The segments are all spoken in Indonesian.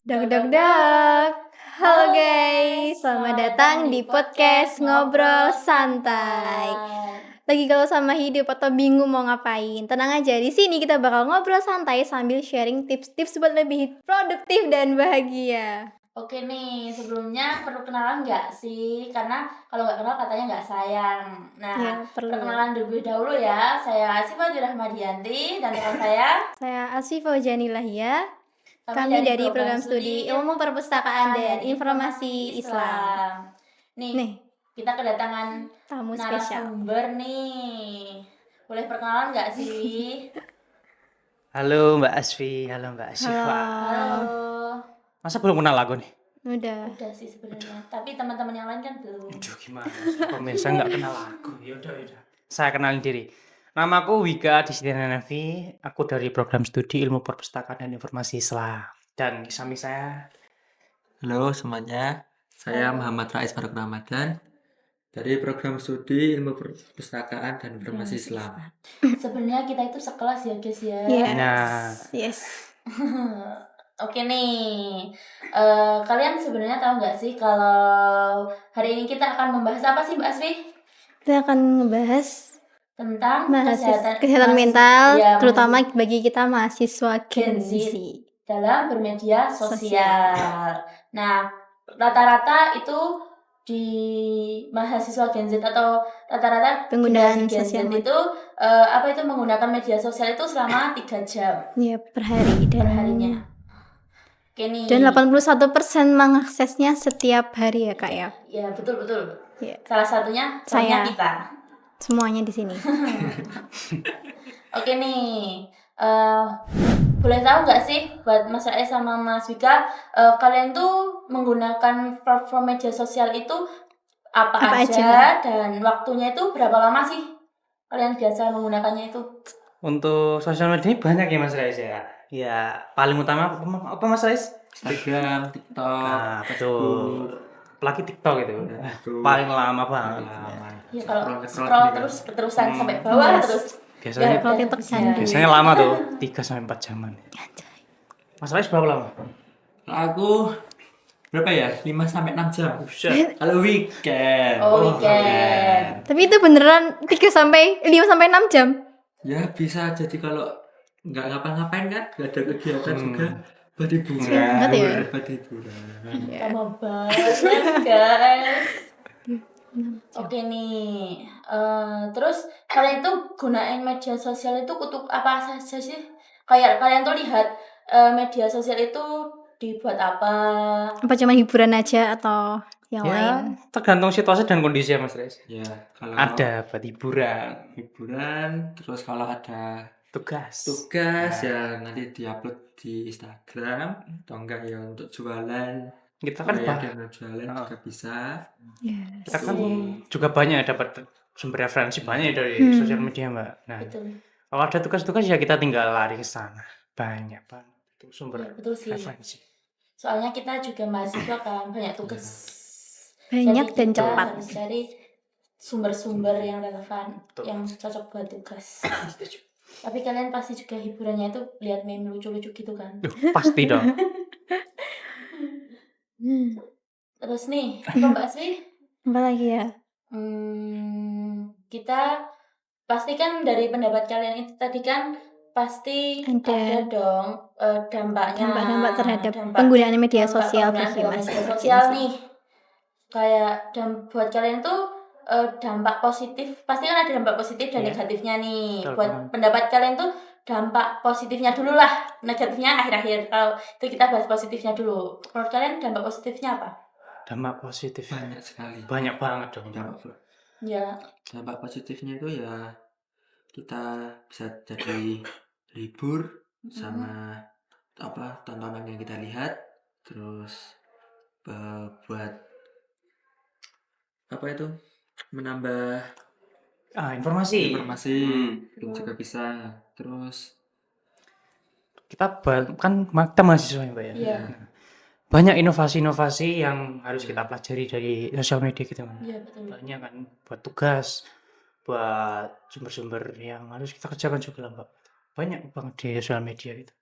Dog dog dog. Halo guys, selamat datang di podcast Ngobrol Santai. Lagi galau sama hidup atau bingung mau ngapain? Tenang aja, di sini kita bakal ngobrol santai sambil sharing tips-tips buat lebih produktif dan bahagia. Oke nih, sebelumnya perlu kenalan nggak sih? Karena kalau nggak kenal katanya nggak sayang. Nah, Ya, perlu. perkenalan terlebih dahulu ya. Saya Asifa Rahmadianti dan teman Saya Asfifa Janillah ya. Kami dari program studi Ilmu Perpustakaan dan Informasi Islam. Nih, kita kedatangan Tamu spesial. narasumber nih. Boleh perkenalan nggak sih? Halo Mbak Asfi, halo Mbak Asifa. Halo. Masa belum kenal aku nih? Udah. Udah sih sebenarnya. Tapi teman-teman yang lain kan belum. Aduh gimana? Pemirsa nggak kenal aku. Yaudah. Saya kenalin diri. Namaku Wika Distina Nafi. Aku dari program studi Ilmu Perpustakaan dan Informasi Islam. Dan samping saya Halo semuanya, saya Muhammad Rais Faruk Ramadan dari program studi Ilmu Perpustakaan dan Informasi Islam. Sebenarnya kita itu sekelas ya guys ya. Yes. Oke nih, kalian sebenarnya tahu nggak sih kalau hari ini kita akan membahas apa sih Mbak Asfi? Kita akan ngebahas Tentang kesehatan mental, ya, terutama bagi kita mahasiswa Gen Gen Z Z. dalam bermedia sosial. Nah, rata-rata itu di mahasiswa Gen Z atau rata-rata Penggunaan Gen Z sosial media. itu itu menggunakan media sosial itu selama 3 jam Ya, per hari dan perharinya. Oke nih. Dan 81% mengaksesnya setiap hari ya Kak ya. Ya betul. Ya. Salah satunya Saya. kita. Semuanya di sini. Oke nih. Boleh tahu nggak sih buat Mas Rais sama Mas Wika, kalian tuh menggunakan platform media sosial itu apa aja dan waktunya itu berapa lama sih kalian biasa menggunakannya itu? untuk sosial media banyak ya Mas Rais ya. Ya paling utama apa Mas Rais? Instagram, TikTok, Nah, betul. Apalagi TikTok itu. Paling lama banget. Ya kalau scroll terus-terusan sampai bawah terus. Biasanya Kalau TikTok biasanya lama tuh 3-4 jaman. Mas Rais berapa lama? Aku berapa ya? 5-6 jam. Kalau weekend. Weekend. Tapi itu beneran 5 sampai 6 jam. Ya bisa jadi kalau nggak ngapa-ngapain kan, nggak ada kegiatan juga. Buat hiburan. Banget ya. Buat hiburan. Lama banget guys. Oke nih, terus kalian tuh gunain media sosial itu untuk apa saja sih? Kayak kalian tuh lihat media sosial itu dibuat apa? Apa cuma hiburan aja atau yang lain? Tergantung situasi dan kondisi ya Mas Rais. Ya, kalau Ada buat hiburan, terus kalau ada tugas. ya nanti diupload di Instagram atau enggak ya untuk jualan. Kita kan ada yang jualan juga bisa. Yes. Kita kan juga banyak dapat sumber referensi banyak dari sosial media Mbak. Nah, Betul. kalau ada tugas-tugas ya kita tinggal lari ke sana. Banyak banget itu sumber Ya, betul sih. referensi. Soalnya kita juga mahasiswa kan banyak tugas. Banyak Jadi dan kita cepat. harus cari sumber-sumber yang relevan, yang cocok buat tugas. Tapi kalian pasti juga hiburannya itu lihat meme lucu-lucu gitu kan? Duh, pasti dong. Terus nih, apa Mbak Sri? Apa lagi ya? Kita pasti kan dari pendapat kalian itu tadi kan pasti ada dong dampaknya. Dampak terhadap penggunaan media sosial bagi media masyarakat. sosial nih. Kayak buat kalian tuh dampak positif, pasti kan ada dampak positif dan negatifnya nih. Betul, Buat pendapat kalian tuh dampak positifnya dulu lah, negatifnya akhir-akhir. Kalau itu kita bahas positifnya dulu. Menurut kalian dampak positifnya apa? Dampak positif Banyak sekali. banyak banget dong. Ya. Dampak positifnya itu ya kita bisa jadi libur sama tontonan yang kita lihat, terus buat menambah Informasi. itu juga bisa. Terus Kita kan mahasiswa ya Mbak ya. Iya. Banyak inovasi-inovasi yang harus kita pelajari dari sosial media gitu kan. Iya betul. Banyak kan buat tugas, buat sumber-sumber yang harus kita kerjakan juga lah Mbak. Banyak banget di sosial media gitu.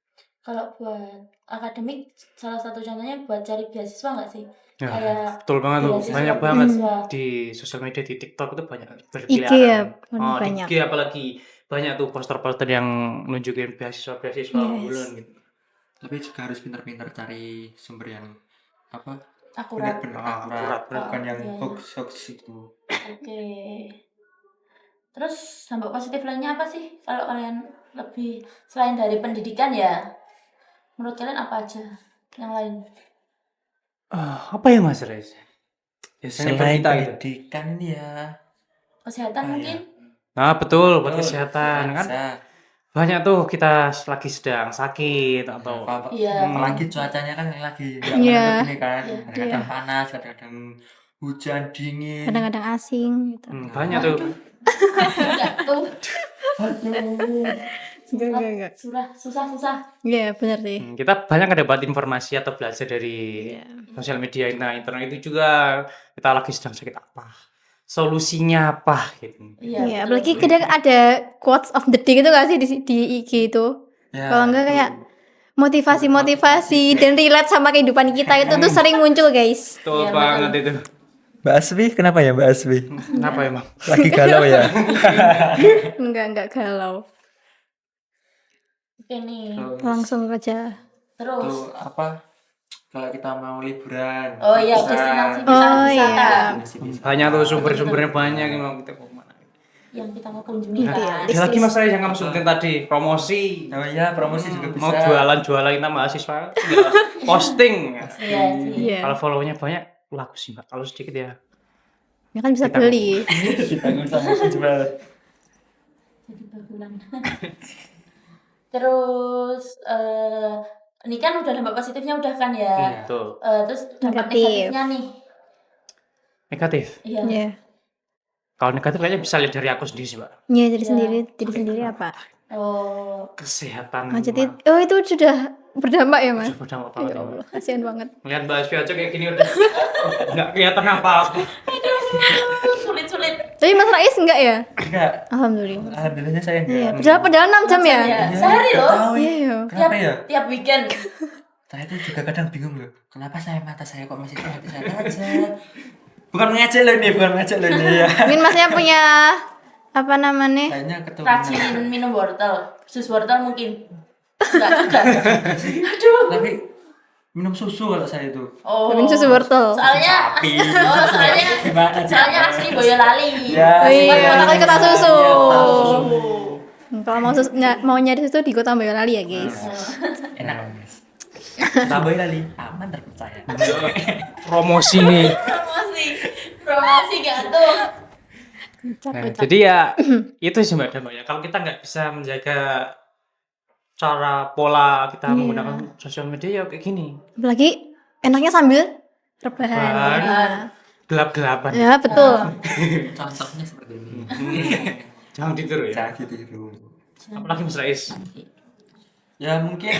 Kalau buat akademik, salah satu contohnya buat cari beasiswa nggak sih? Ya, Kayak betul banget tuh. beasiswa Banyak banget beasiswa. di sosial media, di TikTok itu banyak IG ya, berkeliaran. paling Di banyak. IG apalagi banyak tuh poster-poster yang nunjukin beasiswa-beasiswa Yes. unggulan gitu. Tapi juga harus pintar-pintar cari sumber yang apa? Akurat. Benar-benar akurat, akurat, bukan yang iya. hoax itu. Oke. Terus dampak positif lainnya apa sih kalau kalian lebih selain dari pendidikan ya? Menurut kalian apa aja yang lain? Apa ya Mas Rez? Biasanya buat Selain kita gitu. pendidikan ya. Kesehatan mungkin? Nah, betul buat Betul, kesehatan kan. bisa. Banyak tuh kita lagi sedang sakit atau Iya. Apalagi cuacanya kan lagi nggak Iya. menentu ini kan. Iya. Kadang-kadang panas, kadang-kadang hujan, dingin. Kadang-kadang asing gitu. banyak tuh. Enggak tuh. Enggak. Susah. Iya, benar sih. Kita banyak dapat informasi atau belajar dari sosial media. Nah, internet itu juga kita lagi sedang sakit apa, solusinya apa gitu. Iya. Iya, betul. apalagi kadang ada quotes of the day gitu gak sih di IG itu? Ya, Kalau enggak itu. kayak motivasi dan relate sama kehidupan kita itu tuh sering muncul, guys. Betul Iya, banget itu. Mbak Aswi, kenapa ya Mbak Aswi? Kenapa emang? Lagi galau ya? Enggak galau. Oke nih. Langsung aja. Terus. Tuh apa? Kalau kita mau liburan. Oh iya, bisa. destinasi Oh, wisata iya. Banyak tuh sumber-sumbernya banyak yang mau kita kemana. yang kita mau kunjungi Iya. kan. Ada lagi Mas Ray yang kamu sebutin tadi, promosi. Oh iya, promosi juga bisa. Mau jualan kita mahasiswa, tinggal posting. Iya sih. Iya. Kalau follow-nya banyak, laku sih Mbak. Kalau sedikit ya. Ya kan bisa Kita- beli. Ditanggung sama penjual. Jadi bagulan. Terus ini kan udah dampak positifnya udah kan ya. Betul. Terus dampak Negatif. negatifnya nih. Negatif. Iya. Iya. Kalau negatif kayaknya bisa lihat dari aku sendiri sih Mbak. Iya, jadi sendiri apa? Oh, Kesehatan. Macet itu. Oh, itu sudah berdampak ya, Mas? Sudah berdampak banget. Ya ya, Mbak. Allah, kasihan banget. Ngeliat Mbak Asfi aja kayak gini udah nggak kelihatan apa-apa. sulit. Tapi Mas Rais enggak ya? Enggak. Alhamdulillah. Alhamdulillahnya saya Iya, enggak. padahal 6 jam ya? Iya. Sehari loh. Tahu ya. Iya, iya. Kenapa ya? Tiap weekend. Saya itu juga kadang bingung loh. Kenapa mata saya kok masih sehat aja? Bukan mengejek loh ini, ya. Mungkin Masnya punya apa namanya? Kayaknya ketemu. Rajin minum wortel. Sus wortel mungkin. Enggak juga. Aduh. Tapi minum susu kalau saya itu. Oh. Minum susu wortel. Soalnya Gimana soalnya asli Boyolali. Ya. Oh iya, Bukan makanya kota susu. Susu. Kalau mau nyari susu di Kota Boyolali ya, guys. Enak guys. Tambah lali, aman terpercaya. Promosi nih. Promosi gak tuh. Nah, jadi ya itu sih Mbak dampaknya. Kalau kita nggak bisa menjaga cara pola kita Iya. menggunakan sosial media ya kayak gini. Apalagi enaknya sambil rebahan. Rebahan. Ya. Gelap-gelapan. Ya, betul. Contohnya seperti ini. Jangan ditiru ya. Jangan ditiru. Apalagi Mas Rais. Ya mungkin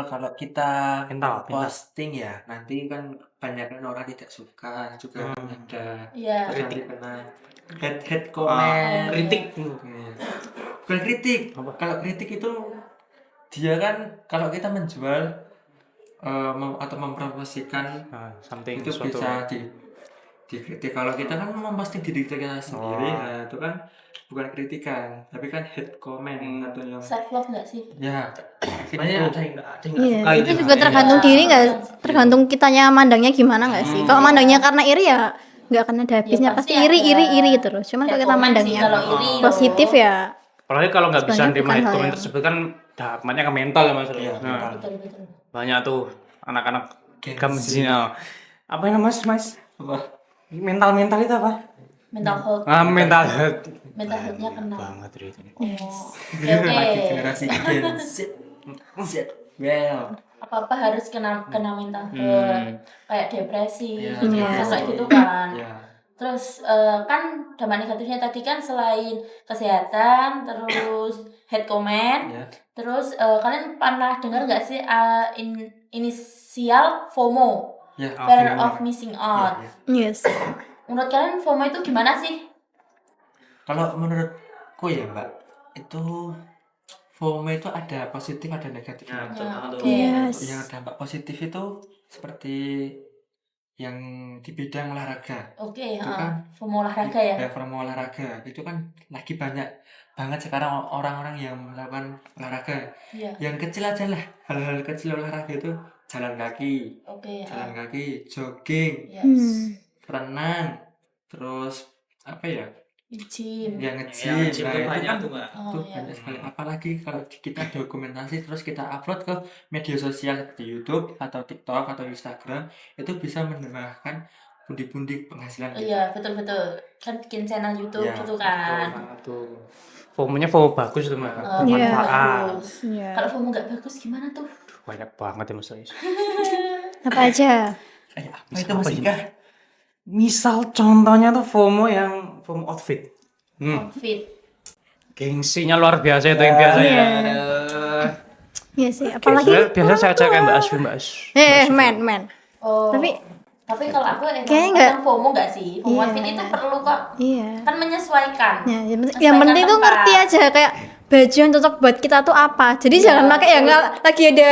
kalau kita Mental. posting ya nanti kan banyak kan orang tidak suka juga kan ada Iya. terus nanti kena head comment Kritik. Iya. Bukan kritik. Apa? Kalau kritik itu dia kan kalau kita menjual atau mempromosikan Something itu suatu. bisa dikritik. Kalau kita kan memposting diri kita sendiri, nah itu kan bukan kritikan, tapi kan hate comment atau yang Self love gak sih? ya Banyak ada yang nggak Iya, suka itu juga tergantung diri nggak? Tergantung kitanya mandangnya gimana nggak sih? Kalau mandangnya karena iri ya nggak akan ada habisnya, pasti pasti ada iri terus. Cuman kalau kita comment sih mandangnya kalau iri loh. positif ya, Apalagi kalau nggak bisa Sebenarnya nerima bukan hate hal comment yang- tersebut kan dampaknya ke mental ya Mas Rais. Iya, Nah, Betul. banyak tuh anak-anak Gen kamu Z. di sini. Apa yang Mas? apa Mental itu apa? Mental health. Mental health. Mental health-nya kena. Banget itu. Oh. lagi Oke. generasi Gen Z well Apa-apa harus kena mental health. Kayak depresi, Iya, macam iya. kayak gitu kan. ya Terus kan dampak negatifnya tadi kan selain kesehatan, terus head comment, ya terus kalian pernah dengar nggak sih inisial FOMO, ya fear of missing ya, out. ya. yes. Menurut kalian FOMO itu gimana sih? Kalau menurutku ya Mbak itu FOMO itu ada positif ada negatif. Nah, betul banget tuh. Yes. Yang dampak positif itu seperti yang di bidang olahraga. Oke, Itu kan FOMO olahraga ya. ya forma olahraga itu kan lagi banyak banget sekarang orang-orang yang melakukan olahraga. Iya. Yang kecil aja lah, hal-hal kecil olahraga itu jalan kaki, Oke, jogging, Hmm. renang, terus apa ya? gym. Yang Ya, nge-gym. gym Nah, tuh itu banyak kan tuh, Mbak. Oh, tuh iya. banyak sekali. Apalagi kalau kita dokumentasi terus kita upload ke media sosial seperti YouTube atau TikTok atau Instagram, itu bisa menambahkan pundi-pundi penghasilan kita. Iya, betul. Kan bikin channel YouTube Iya, gitu Betul kan. banget tuh. FOMO-nya FOMO bagus tuh, Mbak. Oh, Iya. Bermanfaat. bagus. Iya. Kalau FOMO nggak bagus gimana tuh? Banyak banget ya Mas Ais. Apa aja? Kayak apa Misal itu Mas apa ini? Ika? Misal contohnya tuh FOMO yang FOMO outfit. Outfit. Gengsinya luar biasa itu yang biasanya. Iya. Aduh. Iya sih, apalagi Biasanya saya cek kayak Mbak Asfi, Mbak As. men. Oh. Tapi kalau aku kayaknya nggak- emang FOMO nggak sih? FOMO Iya. outfit itu perlu kok. iya. Kan menyesuaikan. Ya, yang penting, Sesuaikan yang penting tuh tempat. ngerti aja kayak baju yang cocok buat kita tuh apa. Jadi Iya, jangan pakai yang lagi ada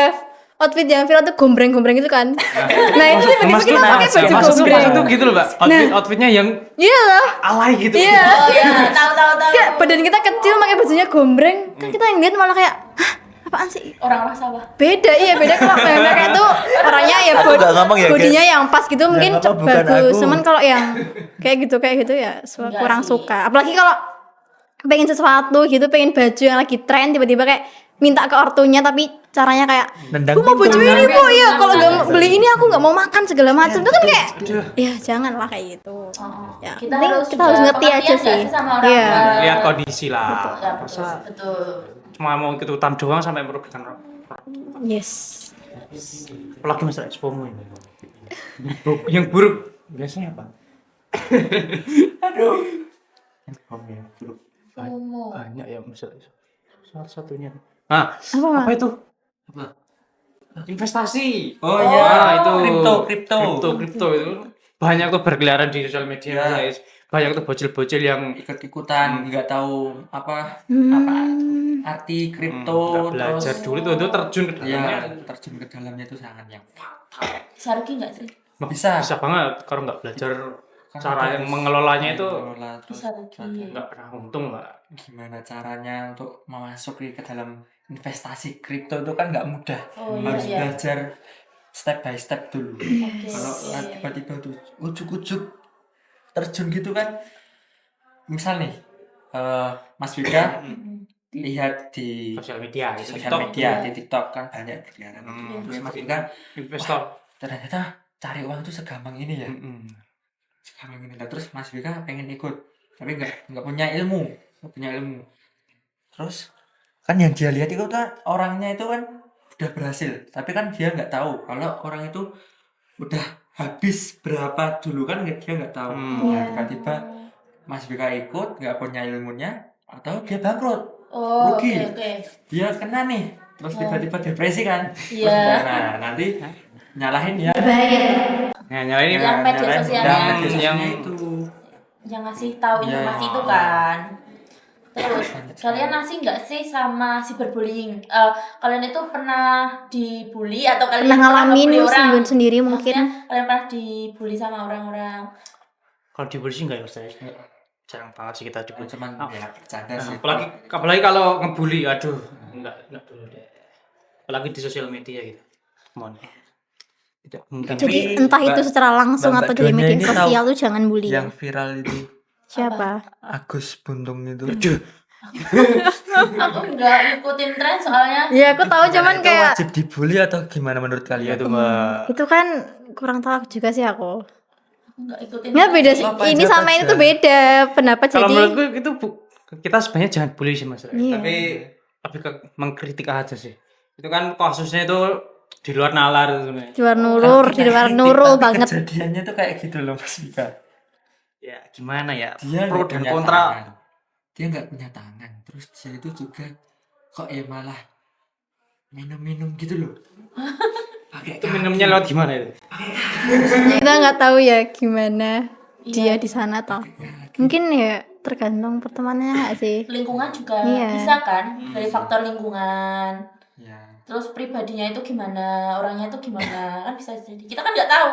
outfit yang viral tuh gombreng-gombreng gitu kan. Nah, itu tiba-tiba kita pakai baju gombreng. Maksud tuh gitu loh, Mbak. Outfitnya yang Iya loh. alay gitu. Iya. Oh ya, tahu. Kayak badan kita kecil pakai bajunya gombreng, kan kita yang lihat malah kayak, hah, apaan sih? Orang sawah. Beda kalau yang kayak tuh orangnya ya Aku nggak ngomong ya, bodinya yang pas gitu mungkin apa, bukan bagus. aku. Cuman kalau yang kayak gitu ya Enggak kurang sih. suka. Apalagi kalau pengen sesuatu gitu, pengen baju yang lagi tren tiba-tiba kayak minta ke ortunya tapi caranya kayak Nendang aku mau baju pintu. ini bu ya kalau nggak mau beli ini aku nggak mau makan segala macam itu kan kayak ya janganlah kayak gitu. Ya, Kita penting harus kita harus juga ngerti aja pengertian nggak sih. sih sama orang Iya. tua. Lihat kondisi lah. Ya, Masa betul. cuma mau ikutan doang sampai merugikan orang. Yes. Apalagi masalah FOMO ini. Yang buruk biasanya apa? Aduh. Yang FOMO yang buruk. FOMO. Banyak ya masalah. Salah satunya. Nah, Apa, Mak? apa itu? Apa? Investasi. Oh Wah, iya, itu kripto. itu banyak tuh berkeliaran di sosial media, Ya. guys. Banyak tuh bocil-bocil yang Ikut-ikutan nggak tahu apa arti kripto nggak belajar terus dulu tuh terjun ke ya dalamnya. terjun ke dalamnya itu sangat yang fatal. Bisa rugi nggak sih? Bisa. Bisa banget kalau nggak belajar Kan cara kita yang harus mengelolanya itu mengelola, terus Bisa rugi. nggak pernah untung, Mbak. gimana caranya untuk memasuki ke dalam investasi kripto itu kan nggak mudah. Oh, Harus iya. belajar step by step dulu. Oke. Kalau Iya. tiba-tiba tuh ujuk-ujuk terjun gitu kan, misal nih Mas Wika lihat di Sosial media, di di sosial TikTok, media di TikTok kan banyak berkeliaran. Terus Mas Wika investor. ternyata cari uang itu segampang ini ya, Mm-mm. segampang ini. Nah, terus Mas Wika pengen ikut tapi nggak punya ilmu. Terus kan yang dia lihat itu kan orangnya itu kan udah berhasil, tapi kan dia nggak tahu kalau orang itu udah habis berapa dulu kan dia nggak tahu. Nah, tiba-tiba Mas Wika ikut nggak punya ilmunya atau dia bangkrut, Oh, oke. rugi. Dia kena nih, terus tiba-tiba depresi kan. Terus Iya. nah nanti nyalahin ya. Nah, nyalain ini Yang media nyalahin sosialnya. yang media sosialnya Yang- itu. Yang ngasih tahu Iya. informasi itu kan. Terus kalian ngasih nggak sih sama cyberbullying? Kalian itu pernah dibully atau kalian Pernah ngalamin ngebully orang? sendiri mungkin. Maksudnya, kalian pernah dibully sama orang-orang? kalau dibully sih enggak ya, Mas. Jarang banget sih kita dibully. Cuman ya bercanda Nah, sih. apalagi kalau ngebully, aduh, enggak dulu deh. Apalagi di sosial media gitu. Mohon. Tidak mungkin. Jadi Tapi entah itu Mbak- secara langsung Mbak atau di Donya media ini tahu sosial tuh jangan bully. yang viral itu Siapa? Agus Buntung itu. Aku nggak ngikutin tren soalnya. Ya aku tahu cuman Itu kayak wajib dibully atau gimana menurut Iya kalian? tuh, Mbak. itu kan kurang tahu juga sih aku. Aku nggak ikutin. Ya beda sih. Apa Ini aja, sama ini aja. tuh beda pendapat Kalau jadi. menurutku itu kita sebenarnya jangan bully sih, Mas. Iya. Tapi mengkritik aja sih. Itu kan kasusnya itu di luar nalar itu sebenarnya. Di luar nurul, di luar nurul banget. Kejadiannya tuh kayak gitu loh Mas Vika. Ya, gimana ya? Dia Pro nggak dan punya kontra. tangan. Dia nggak punya tangan. Terus dia itu juga kok malah minum-minum gitu loh. Pakai Itu minumnya lewat gimana itu? Kita nggak tahu ya gimana dia di sana toh. Mungkin ya tergantung pertemanannya nggak sih? Lingkungan juga Iya. bisa kan, dari faktor lingkungan. Ya. Terus pribadinya itu gimana, orangnya itu gimana, kan bisa jadi. Kita kan nggak tahu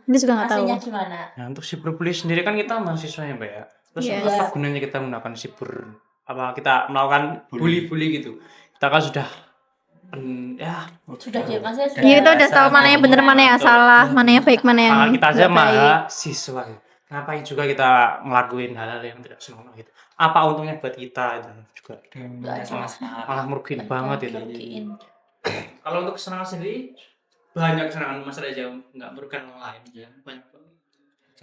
Ini juga nggak tahu. aslinya gimana. Nah, untuk cyberbully sendiri kan kita mahasiswa ya, Mbak ya. Terus Iya. apa gunanya kita menggunakan kita melakukan bully gitu. Kita kan sudah Sudah dia maksudnya sudah. Iya, kita udah tahu mana yang benar, mana yang salah, mana yang baik, mana yang kita aja nggak baik. mahasiswa. Ngapain juga kita ngelakuin hal-hal yang tidak senonoh gitu. Apa untungnya buat kita itu juga Nggak ada. malah merugiin banget itu. Merugiin. Kalau untuk kesenangan sendiri banyak kesenangan masalah aja nggak merugikan orang lain ya. Banyak banget.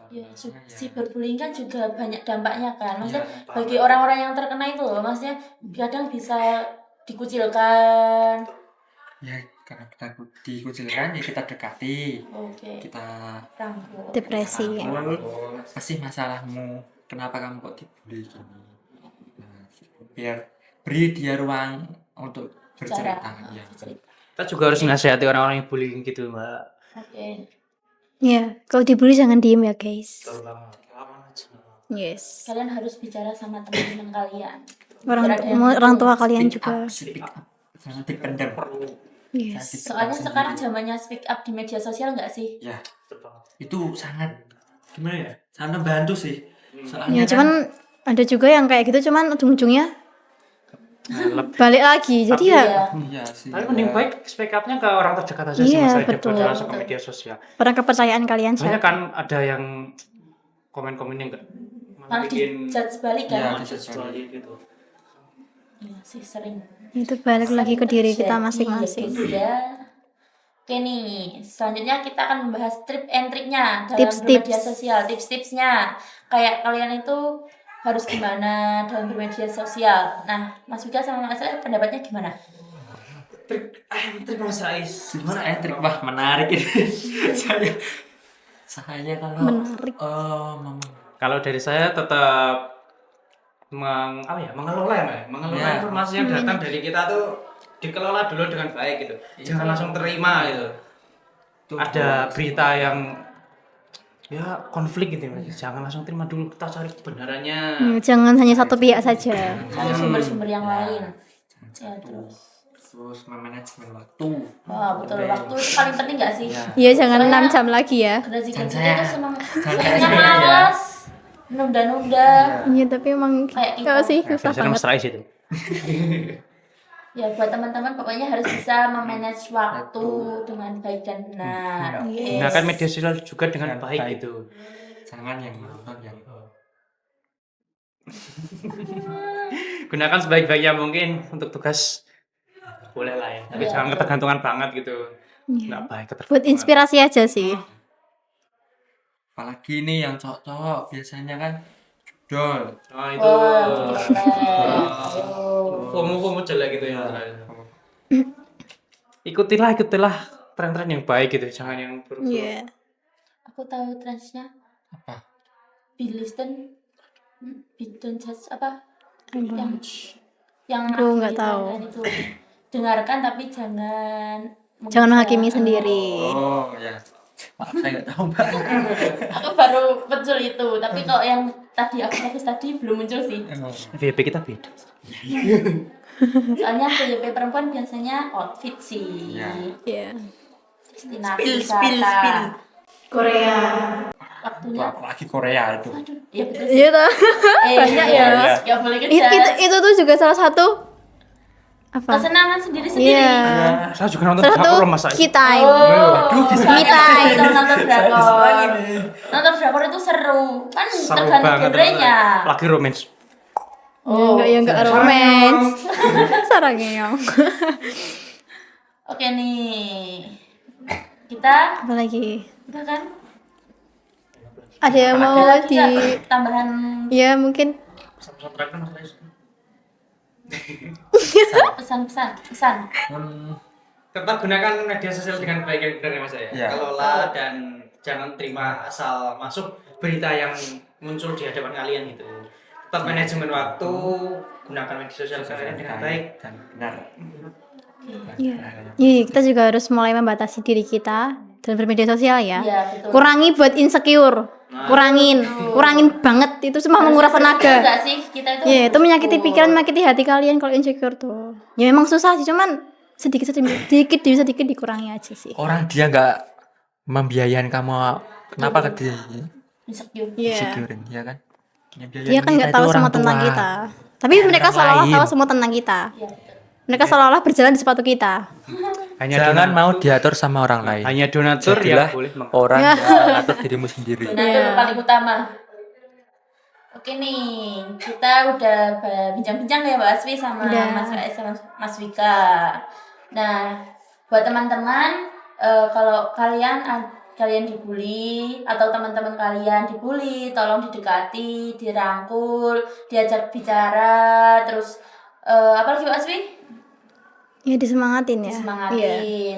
Ya, cyberbullying kan juga banyak dampaknya kan. Maksudnya Iya, bagi orang-orang yang terkena itu loh, maksudnya kadang bisa dikucilkan. Ya karena kita dikucilkan ya kita dekati, Oke. kita Rangkul. Depresi. rangkul. Apa sih masalahmu? Kenapa kamu kok dibully gini? Nah, biar beri dia ruang untuk bercerita. Ya. Bercerita. Kita juga harus ngasihati orang-orang yang bullying gitu, Mbak. Oke. Iya, kalau dibully jangan diem ya guys. Betul banget. Lawan aja. Yes. Kalian harus bicara sama teman-teman kalian. Orang Biar ada yang orang tua tahu. kalian Speak juga. up, speak up. Jangan dipendam. Yes. Soalnya sekarang zamannya speak up di media sosial nggak sih? Ya, Betul banget. itu sangat gimana ya? Sangat membantu sih. Soalnya Ya, kan cuman ada juga yang kayak gitu, cuman ujung-ujungnya Ngelep. balik lagi. Jadi Iya. ya iya sih. Tapi mending baik speak up-nya ke orang terdekat aja sih, Iya, masalah betul. daripada langsung ke media sosial. orang kepercayaan kalian Banyak siapa? kan ada yang komen-komen yang enggak Malah dijudge balik Iya, kan? dijudge balik. gitu. Iya sih sering. Itu balik lagi ke diri kita Terjadi, masing-masing. ya, guys, ya. Oke nih, selanjutnya kita akan membahas trik and triknya dalam Tips-tips. bermedia sosial, tips-tipsnya. Kayak kalian itu harus gimana dalam bermedia sosial. Nah, Mas Vika sama Mas Ais pendapatnya gimana? Trik Mas Ais. Gimana trik wah menarik ini. saya kalau Menarik. Kalau dari saya tetap mengelola ya, Mbak. Mengelola Ya. informasi yang datang dari kita tuh dikelola dulu dengan baik gitu. Jangan langsung terima gitu. Tuh, Ada berita yang ya konflik gitu, Mas. Jangan langsung terima dulu, kita cari kebenarannya. Jangan hanya satu pihak saja. Ada sumber-sumber yang lain. Ya, terus memanajemen waktu. Wah, betul. Waktu itu paling penting gak sih? Ya. Iya, jangan Soalnya 6 jam lagi ya. Generasi Dan kita saya- itu senang dan senangnya saya ya. malas, nunda-nunda. Iya, tapi emang Kayak kita. kalau sih Nah, susah biasanya banget. Mas Rais itu. Ya buat teman-teman pokoknya harus bisa memanage waktu dengan baik dan benar. Oke. Gunakan media sosial juga dengan Dengan baik baik. gitu. Jangan yang nonton yang Gunakan sebaik-baiknya mungkin untuk tugas boleh lah ya. Tapi Iya. jangan ketergantungan banget gitu. Iya. Nggak baik Buat inspirasi aja sih. apalagi nih yang cowok-cowok biasanya kan judol. Oh itu. Wah, jelek. FOMO jelek gitu ya. Ikutilah tren-tren yang baik gitu, jangan yang buruk. Iya. Aku tahu trendsnya. Apa? Be listen, be don't judge apa? Apa? Yang Aku nggak mengakhiri tahu. tren itu. Dengarkan tapi jangan Jangan menghakimi menghujat. sendiri. Oh ya. Maaf saya nggak tahu mbak. Aku baru muncul itu, tapi kalau yang tadi aku fokus tadi belum muncul sih. FYP kita beda. Soalnya PYP perempuan biasanya outfit sih. Ya. Iya. Destinasi wisata. Korea. Waktunya. Apalagi Korea itu. Aduh, ya betul. Iya toh. Banyak ya. Ya boleh Itu, kerja. itu tuh juga salah satu apa? Kesenangan sendiri-sendiri. Iya. Saya juga nonton Salah drakor satu loh Mas Ais. key time. Waduh, bisa. Me time. Kalau nonton drakor. lagi nih. Nonton drakor itu seru. Kan Seru tergantung banget. genrenya. Lagi romance. Ya enggak romance. Sarangnya. Oke nih. Kita Apa lagi? udah kan? Ada yang mau Ada lagi di nggak tambahan ya mungkin Pesan-pesan terakhir Mas Ais. pesan? Tetap gunakan media sosial dengan baik yang benar ya Mas ya. Iya. Kelola dan jangan terima asal masuk berita yang muncul di hadapan kalian gitu. Tetap manajemen waktu, gunakan media sosial kalian dengan baik. dan benar. iya. Iya, kita juga harus mulai membatasi diri kita dalam bermedia sosial ya. Iya, betul. Kurangi buat insecure. Kurangin banget, itu semua menguras tenaga. Enggak sih, kita itu. Iya, itu menyakiti bersyukur. pikiran, menyakiti hati kalian kalau insecure tuh. Ya memang susah sih, cuman sedikit sedikit dikurangi aja sih. Orang dia nggak membiayain kamu, kenapa ke dia Insecure. Iya. securein, ya kan? Yang biayain Dia kan kita nggak itu tahu orang semua tentang tua. kita. Tapi mereka orang seolah-olah lain. tahu semua tentang kita. Iya, betul. Mereka seolah-olah berjalan di sepatu kita. Hanya Jangan mau diatur sama orang lain. hanya donatur Jadilah ya boleh orang yang mengatur dirimu sendiri. Donatur Iya. paling utama. Oke nih, kita udah bincang-bincang ya Mbak Asfi sama Udah. Mas KS sama Mas Wika. Nah, buat teman-teman, kalau kalian dibully atau teman-teman kalian dibully, tolong didekati, dirangkul, diajak bicara, terus apa lagi Mbak Asfi? Ya disemangatin ya. Iya. Semangatin.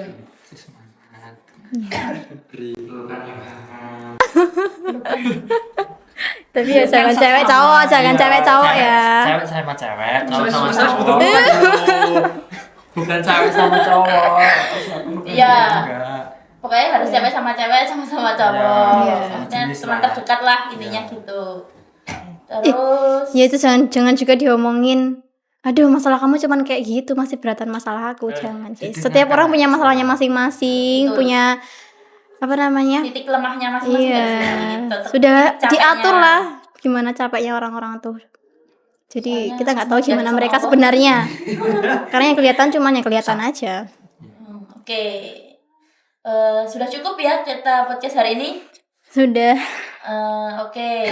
Tapi ya jangan cewek cowok, jangan cewek cowok ya. Cewek sama cewek, cowok sama Cewek sama cowok. Bukan cewek sama cowok. Iya. Enggak. Pokoknya harus cewek sama cewek, sama-sama cowok. Iya. Maksudnya Jenis teman lah. terdekat lah intinya gitu. Terus Ya itu jangan juga diomongin. Aduh, masalah kamu cuman kayak gitu, masih beratan masalah aku. Jangan sih. Setiap orang punya masalahnya masing-masing, Betul. punya apa namanya? titik lemahnya masing-masing Iya. dari sini. Tetep Sudah titik capeknya. diatur lah gimana capeknya orang-orang tuh. Jadi Soalnya kita nggak tahu semua gimana sama mereka Allah. sebenarnya. Karena yang kelihatan cuma yang kelihatan aja. Oke. Sudah cukup ya kita podcast hari ini. Sudah. Oke.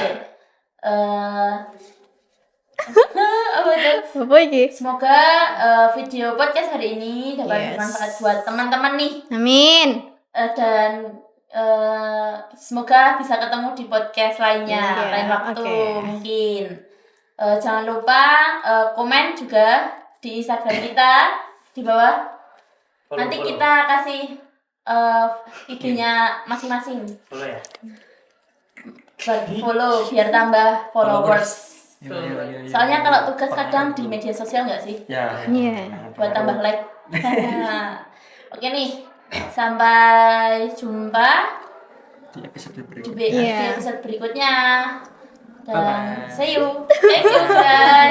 Apa itu? Apa iki? Semoga video podcast hari ini dapat Yes. bermanfaat buat teman-teman nih. Amin. Dan semoga bisa ketemu di podcast lainnya Iya, lain waktu oke. mungkin. Jangan lupa komen juga di Instagram kita di bawah. Nanti kita kasih IG-nya masing-masing Follow ya. buat follow biar tambah followers. Iya, iya, iya, iya. Soalnya kalau tugas kadang di media sosial nggak sih? Ya. Iya. Buat tambah like. Oke nih, sampai jumpa Di episode di berikutnya. Iya. episode berikutnya. Dan Bye-bye. see you. Thank you guys.